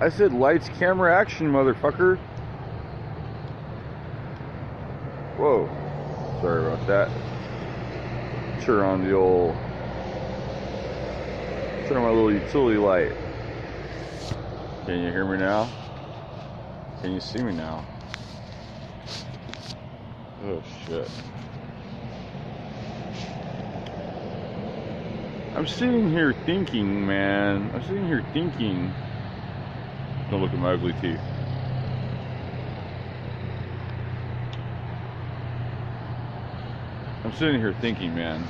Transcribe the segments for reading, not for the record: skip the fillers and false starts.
I said lights, camera, action, motherfucker. Whoa. Sorry about that. Turn on the old... Turn on my little utility light. Can you hear me now? Can you see me now? Oh, shit. I'm sitting here thinking, man. I'm sitting here thinking... Don't look at my ugly teeth. I'm sitting here thinking, man,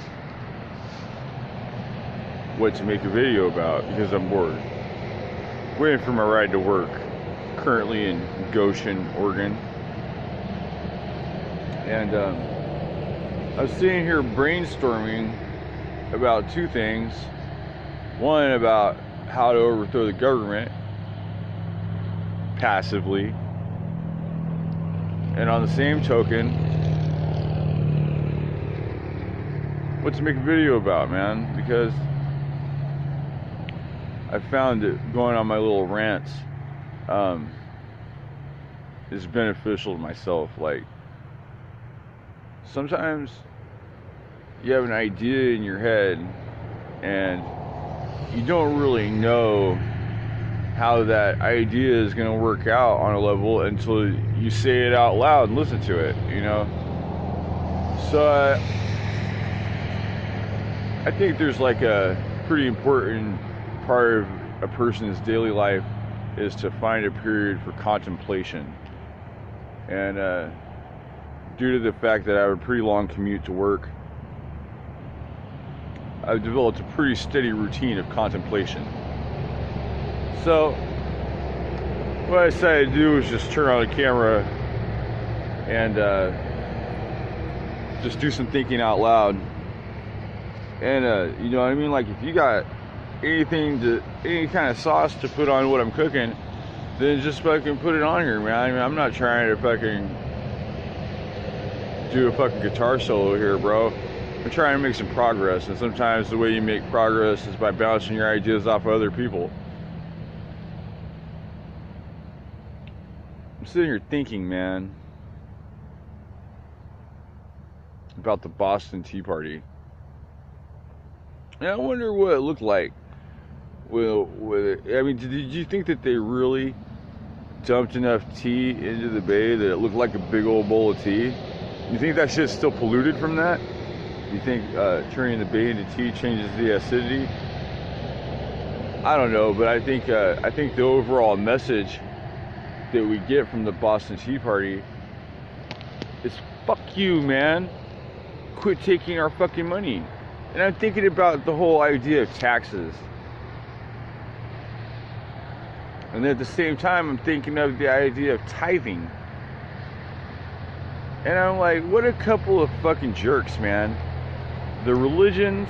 what to make a video about because I'm bored. Waiting for my ride to work. Currently in Goshen, Oregon. And I was sitting here brainstorming about two things. One, about how to overthrow the government passively, and on the same token, what to make a video about, man, because I found that going on my little rants is beneficial to myself. Like, sometimes you have an idea in your head and you don't really know how that idea is going to work out on a level until you say it out loud and listen to it, you know? So I think there's like a pretty important part of a person's daily life is to find a period for contemplation. And due to the fact that I have a pretty long commute to work, I've developed a pretty steady routine of contemplation. So what I decided to do was just turn on the camera and just do some thinking out loud. And you know what I mean? Like, if you got any kind of sauce to put on what I'm cooking, then just fucking put it on here, man. I mean, I'm not trying to fucking do a fucking guitar solo here, bro. I'm trying to make some progress, and sometimes the way you make progress is by bouncing your ideas off of other people. I'm sitting here thinking, man, about the Boston Tea Party. And I wonder what it looked like with it. I mean, did you think that they really dumped enough tea into the bay that it looked like a big old bowl of tea? You think that shit's still polluted from that? You think turning the bay into tea changes the acidity? I don't know, but I think the overall message that we get from the Boston Tea Party is fuck you, man. Quit taking our fucking money. And I'm thinking about the whole idea of taxes. And at the same time, I'm thinking of the idea of tithing. And I'm like, what a couple of fucking jerks, man. The religions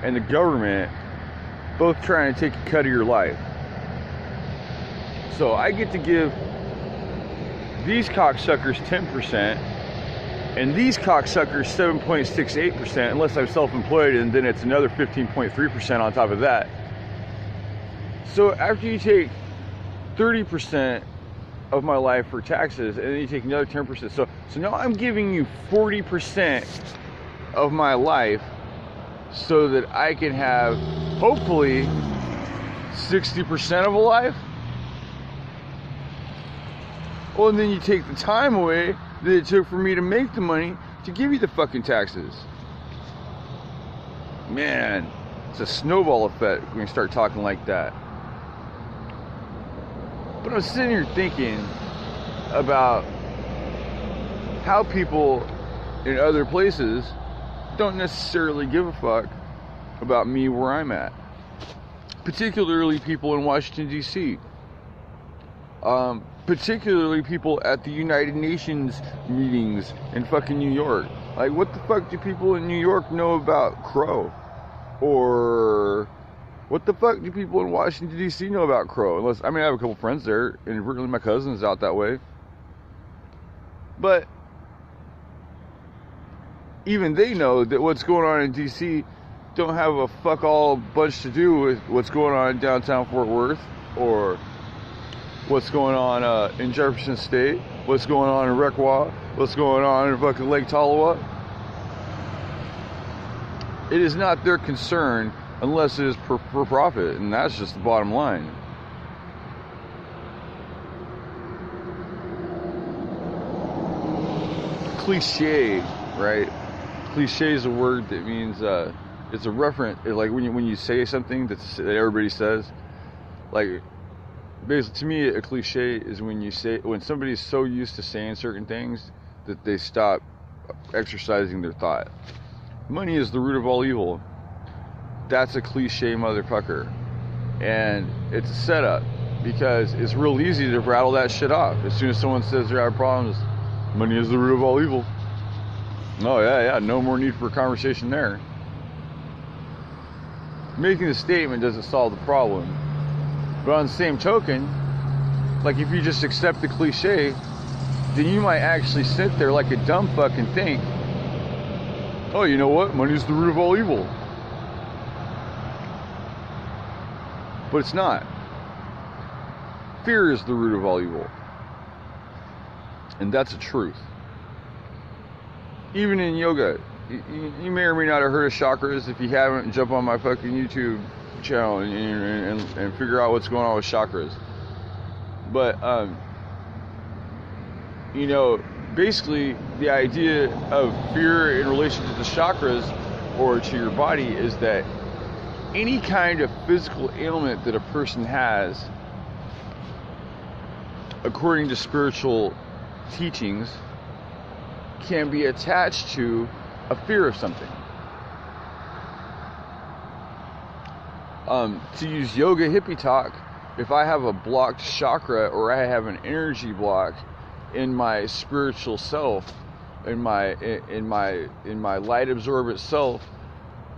and the government both trying to take a cut of your life. So I get to give these cocksuckers 10%, and these cocksuckers 7.68%, unless I'm self-employed, and then it's another 15.3% on top of that. So after you take 30% of my life for taxes, and then you take another 10%, so now I'm giving you 40% of my life so that I can have, hopefully, 60% of a life. Well, and then you take the time away that it took for me to make the money to give you the fucking taxes. Man, it's a snowball effect when you start talking like that. But I'm sitting here thinking about how people in other places don't necessarily give a fuck about me where I'm at. Particularly people in Washington, D.C. Particularly people at the United Nations meetings in fucking New York. Like, what the fuck do people in New York know about Crow? Or what the fuck do people in Washington, D.C. know about Crow? Unless, I mean, I have a couple friends there, and really my cousin's out that way. But even they know that what's going on in D.C. don't have a fuck all bunch to do with what's going on in downtown Fort Worth, or what's going on in Jefferson State, what's going on in Requa, what's going on in fucking Lake Tolowa. It is not their concern unless it is for profit, and that's just the bottom line. Cliche, right? Cliche is a word that means it's a reference. Like when you say something that everybody says, like basically to me a cliche is when somebody's so used to saying certain things that they stop exercising their thought. Money is the root of all evil. That's a cliche motherfucker, and it's a setup because it's real easy to rattle that shit off as soon as someone says they're having problems. Money is the root of all evil. Oh yeah, no more need for a conversation there. Making the statement doesn't solve the problem. But on the same token, like if you just accept the cliche, then you might actually sit there like a dumb fuck and think, oh, you know what? Money is the root of all evil. But it's not. Fear is the root of all evil. And that's a truth. Even in yoga, you may or may not have heard of chakras. If you haven't, jump on my fucking YouTube channel and figure out what's going on with chakras. But, you know, basically the idea of fear in relation to the chakras or to your body is that any kind of physical ailment that a person has, according to spiritual teachings, can be attached to a fear of something. To use yoga hippie talk, if I have a blocked chakra or I have an energy block in my spiritual self, in my light absorbent self,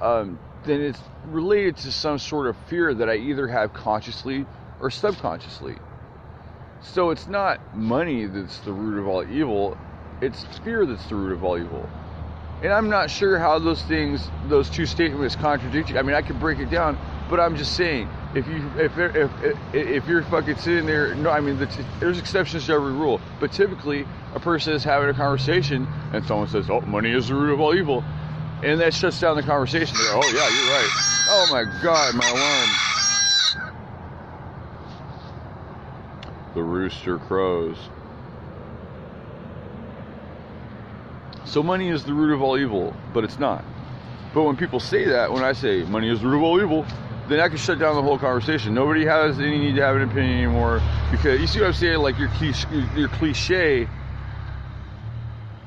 then it's related to some sort of fear that I either have consciously or subconsciously. So it's not money that's the root of all evil, it's fear that's the root of all evil. And I'm not sure how those two statements contradict you. I mean, I could break it down, but I'm just saying, if you're fucking sitting there, no, I mean, there's exceptions to every rule, but typically a person is having a conversation and someone says, oh, money is the root of all evil, and that shuts down the conversation. They go, oh yeah, you're right. Oh my God, my alarm. The rooster crows. So money is the root of all evil, but it's not. But when people say that, when I say money is the root of all evil, then I can shut down the whole conversation. Nobody has any need to have an opinion anymore, because you see what I'm saying? Like your cliche,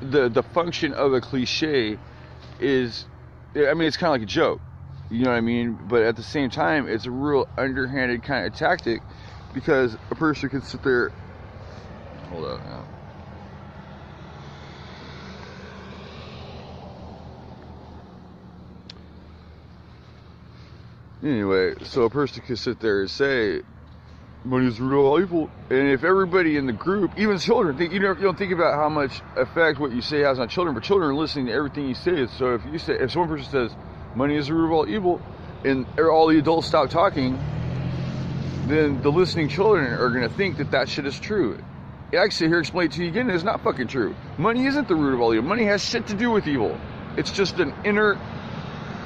the function of a cliche is, I mean, it's kind of like a joke, you know what I mean? But at the same time, it's a real underhanded kind of tactic, because a person can sit there, hold up now. Anyway, so a person could sit there and say, money is the root of all evil. And if everybody in the group, even children, you don't think about how much effect what you say has on children, but children are listening to everything you say. So if one person says, money is the root of all evil, and all the adults stop talking, then the listening children are going to think that shit is true. I can sit here and explain it to you again, it's not fucking true. Money isn't the root of all evil. Money has shit to do with evil. It's just an inner,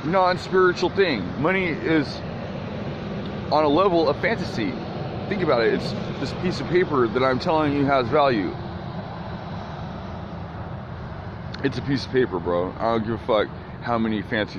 non-spiritual thing. Money is on a level of fantasy. Think about it. It's this piece of paper that I'm telling you has value. It's a piece of paper, bro. I don't give a fuck how many fancy